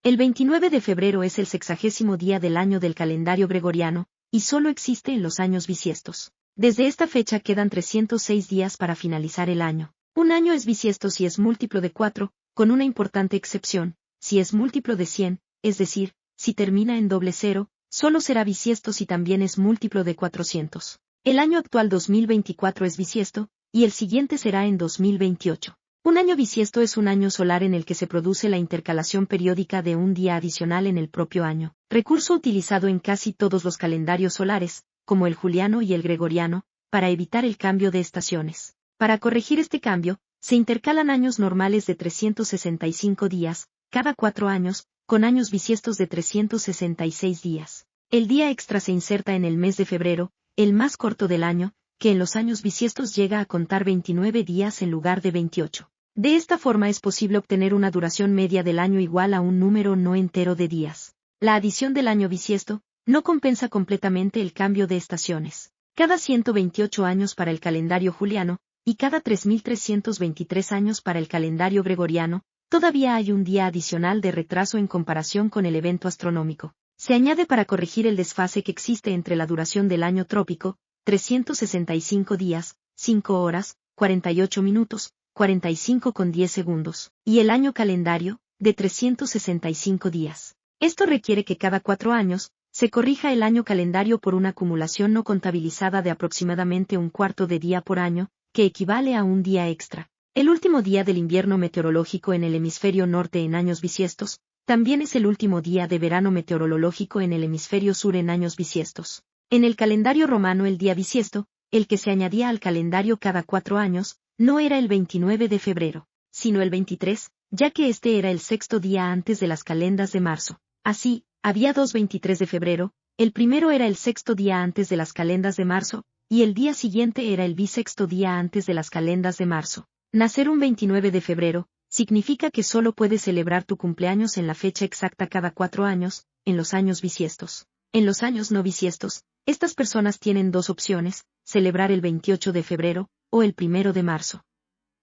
El 29 de febrero es el 60º día del año del calendario gregoriano, y solo existe en los años bisiestos. Desde esta fecha quedan 306 días para finalizar el año. Un año es bisiesto si es múltiplo de 4, con una importante excepción: si es múltiplo de 100, es decir, si termina en doble cero, solo será bisiesto si también es múltiplo de 400. El año actual 2024 es bisiesto, y el siguiente será en 2028. Un año bisiesto es un año solar en el que se produce la intercalación periódica de un día adicional en el propio año, recurso utilizado en casi todos los calendarios solares, como el juliano y el gregoriano, para evitar el cambio de estaciones. Para corregir este cambio, se intercalan años normales de 365 días, cada 4 años, con años bisiestos de 366 días. El día extra se inserta en el mes de febrero, el más corto del año, que en los años bisiestos llega a contar 29 días en lugar de 28. De esta forma es posible obtener una duración media del año igual a un número no entero de días. La adición del año bisiesto no compensa completamente el cambio de estaciones. Cada 128 años para el calendario juliano, y cada 3.323 años para el calendario gregoriano, todavía hay un día adicional de retraso en comparación con el evento astronómico. Se añade para corregir el desfase que existe entre la duración del año trópico, 365 días, 5 horas, 48 minutos, 45,10 segundos, y el año calendario, de 365 días. Esto requiere que cada 4 años, se corrija el año calendario por una acumulación no contabilizada de aproximadamente un cuarto de día por año, que equivale a un día extra. El último día del invierno meteorológico en el hemisferio norte en años bisiestos, también es el último día de verano meteorológico en el hemisferio sur en años bisiestos. En el calendario romano el día bisiesto, el que se añadía al calendario cada 4 años, no era el 29 de febrero, sino el 23, ya que este era el sexto día antes de las calendas de marzo. Así, había dos 23 de febrero, el primero era el sexto día antes de las calendas de marzo, y el día siguiente era el bisexto día antes de las calendas de marzo. Nacer un 29 de febrero, significa que solo puedes celebrar tu cumpleaños en la fecha exacta cada 4 años, en los años bisiestos. En los años no bisiestos, estas personas tienen dos opciones: celebrar el 28 de febrero, o el 1 de marzo.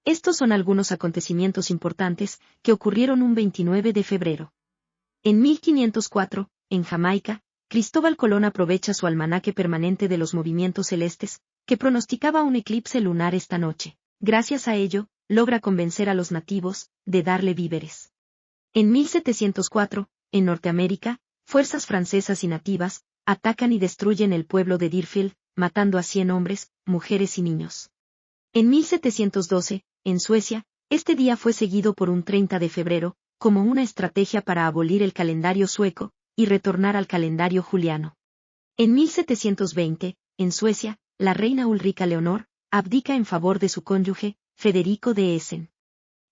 Estos son algunos acontecimientos importantes, que ocurrieron un 29 de febrero. En 1504, en Jamaica, Cristóbal Colón aprovecha su almanaque permanente de los movimientos celestes, que pronosticaba un eclipse lunar esta noche. Gracias a ello, logra convencer a los nativos, de darle víveres. En 1704, en Norteamérica, fuerzas francesas y nativas, atacan y destruyen el pueblo de Deerfield, matando a 100 hombres, mujeres y niños. En 1712, en Suecia, este día fue seguido por un 30 de febrero, como una estrategia para abolir el calendario sueco, y retornar al calendario juliano. En 1720, en Suecia, la reina Ulrica Leonor, abdica en favor de su cónyuge, Federico de Essen.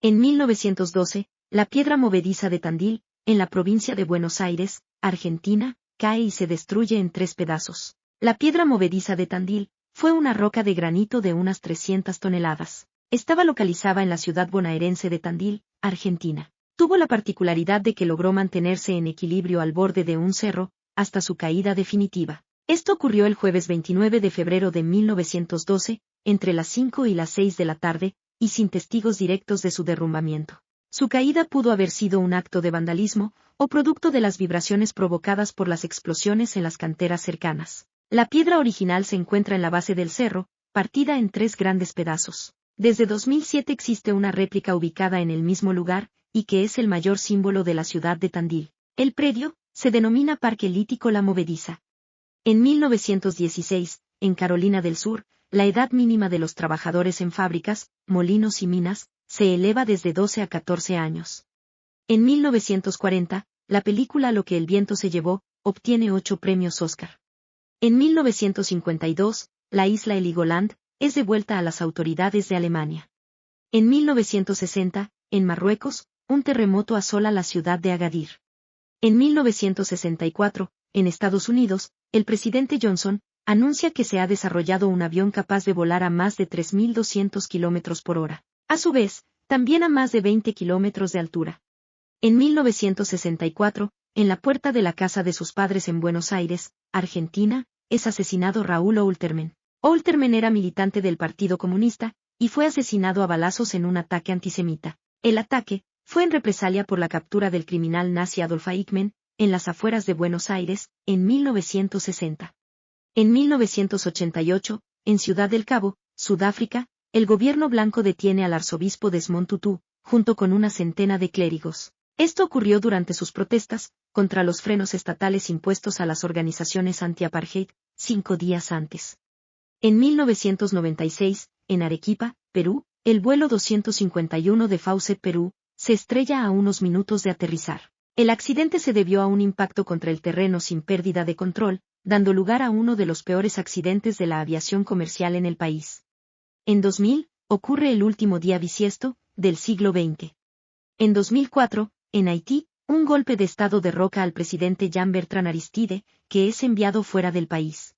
En 1912, la piedra movediza de Tandil, en la provincia de Buenos Aires, Argentina, cae y se destruye en 3 pedazos. La piedra movediza de Tandil fue una roca de granito de unas 300 toneladas. Estaba localizada en la ciudad bonaerense de Tandil, Argentina. Tuvo la particularidad de que logró mantenerse en equilibrio al borde de un cerro, hasta su caída definitiva. Esto ocurrió el jueves 29 de febrero de 1912, entre las 5 y las 6 de la tarde, y sin testigos directos de su derrumbamiento. Su caída pudo haber sido un acto de vandalismo, o producto de las vibraciones provocadas por las explosiones en las canteras cercanas. La piedra original se encuentra en la base del cerro, partida en 3 grandes pedazos. Desde 2007 existe una réplica ubicada en el mismo lugar, y que es el mayor símbolo de la ciudad de Tandil. El predio se denomina Parque Lítico La Movediza. En 1916, en Carolina del Sur, la edad mínima de los trabajadores en fábricas, molinos y minas, se eleva desde 12 a 14 años. En 1940, la película Lo que el viento se llevó, obtiene 8 premios Oscar. En 1952, la isla Heligoland es devuelta a las autoridades de Alemania. En 1960, en Marruecos, un terremoto asola la ciudad de Agadir. En 1964, en Estados Unidos, el presidente Johnson anuncia que se ha desarrollado un avión capaz de volar a más de 3.200 km por hora. A su vez, también a más de 20 kilómetros de altura. En 1964, en la puerta de la casa de sus padres en Buenos Aires, Argentina, es asesinado Raúl Olterman. Olterman era militante del Partido Comunista, y fue asesinado a balazos en un ataque antisemita. El ataque fue en represalia por la captura del criminal nazi Adolf Eichmann, en las afueras de Buenos Aires, en 1960. En 1988, en Ciudad del Cabo, Sudáfrica, el gobierno blanco detiene al arzobispo Desmond Tutu, junto con una centena de clérigos. Esto ocurrió durante sus protestas, contra los frenos estatales impuestos a las organizaciones anti-apartheid, 5 días antes. En 1996, en Arequipa, Perú, el vuelo 251 de Faucet Perú, se estrella a unos minutos de aterrizar. El accidente se debió a un impacto contra el terreno sin pérdida de control, dando lugar a uno de los peores accidentes de la aviación comercial en el país. En 2000, ocurre el último día bisiesto del siglo XX. En 2004, en Haití, un golpe de estado derroca al presidente Jean-Bertrand Aristide, que es enviado fuera del país.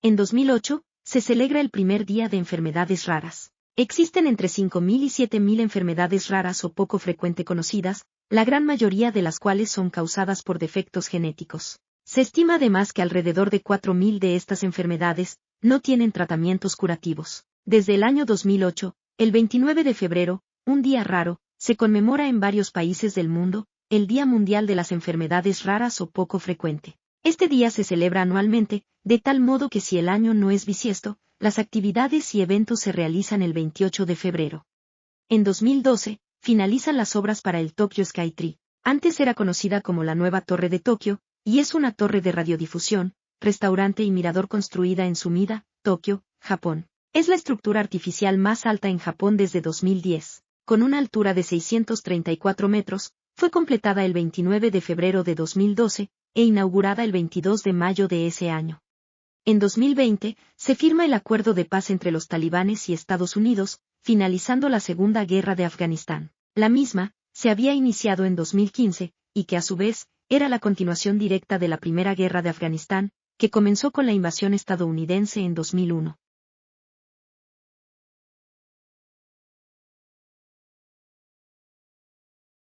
En 2008, se celebra el primer día de enfermedades raras. Existen entre 5.000 y 7.000 enfermedades raras o poco frecuente conocidas, la gran mayoría de las cuales son causadas por defectos genéticos. Se estima además que alrededor de 4.000 de estas enfermedades no tienen tratamientos curativos. Desde el año 2008, el 29 de febrero, un día raro, se conmemora en varios países del mundo, el Día Mundial de las Enfermedades Raras o Poco Frecuente. Este día se celebra anualmente, de tal modo que si el año no es bisiesto, las actividades y eventos se realizan el 28 de febrero. En 2012, finalizan las obras para el Tokyo Sky Tree. Antes era conocida como la Nueva Torre de Tokio, y es una torre de radiodifusión, restaurante y mirador construida en Sumida, Tokio, Japón. Es la estructura artificial más alta en Japón desde 2010. Con una altura de 634 metros, fue completada el 29 de febrero de 2012, e inaugurada el 22 de mayo de ese año. En 2020, se firma el acuerdo de paz entre los talibanes y Estados Unidos, finalizando la Segunda Guerra de Afganistán. La misma, se había iniciado en 2015, y que a su vez, era la continuación directa de la Primera Guerra de Afganistán, que comenzó con la invasión estadounidense en 2001.